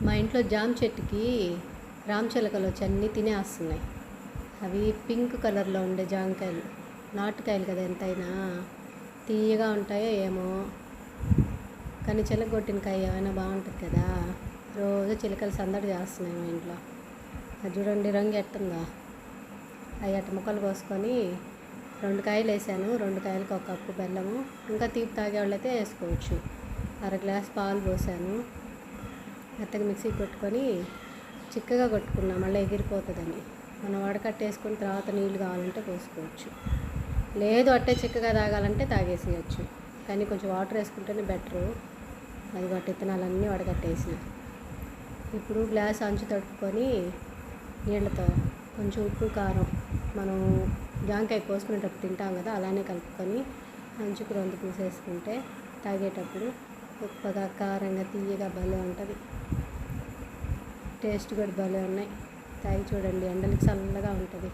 మా ఇంట్లో జామ చెట్టుకి రామచిలకలు వచ్చి అన్నీ తినేస్తున్నాయి. అవి పింక్ కలర్లో ఉండే జామకాయలు, నాటుకాయలు కదా, ఎంతైనా తీయగా ఉంటాయో ఏమో, కానీ చిలకొట్టిన కాయ ఏమైనా బాగుంటుంది కదా. రోజు చిలకలు సందడి చేస్తున్నాయి మా ఇంట్లో. అది చూడండి రంగు ఎట్టుందా. అవి అట్ట ముక్కలు కోసుకొని 2 కాయలు వేసాను. 2 కాయలకు 1 కప్పు బెల్లము, ఇంకా తీపి తాగేవాళ్ళు అయితే వేసుకోవచ్చు. 1/2 గ్లాస్ పాలు పోసాను. మెత్తగా మిక్సీకి కొట్టుకొని చిక్కగా కొట్టుకున్నా, మళ్ళీ ఎగిరిపోతుందని. మనం వడకట్టేసుకుని తర్వాత నీళ్ళు కావాలంటే పోసుకోవచ్చు, లేదు అట్టే చిక్కగా తాగాలంటే తాగేసేయచ్చు. కానీ కొంచెం వాటర్ వేసుకుంటేనే బెటరు. అది విత్తనాలన్నీ వడకట్టేసిన. ఇప్పుడు గ్లాస్ అంచు తడుపుకొని నీళ్ళతో కొంచెం ఉప్పు కారం, మనం జాంకాయ కోసుకునేటప్పుడు తింటాం కదా, అలానే కలుపుకొని అంచుకు 2 పూసేసుకుంటే తాగేటప్పుడు ఉప్పగా కారంగా తీయగా భలే ఉంటుంది. టేస్ట్ కూడా భలే ఉన్నాయి. తాగి చూడండి, ఎండలకి చల్లగా ఉంటుంది.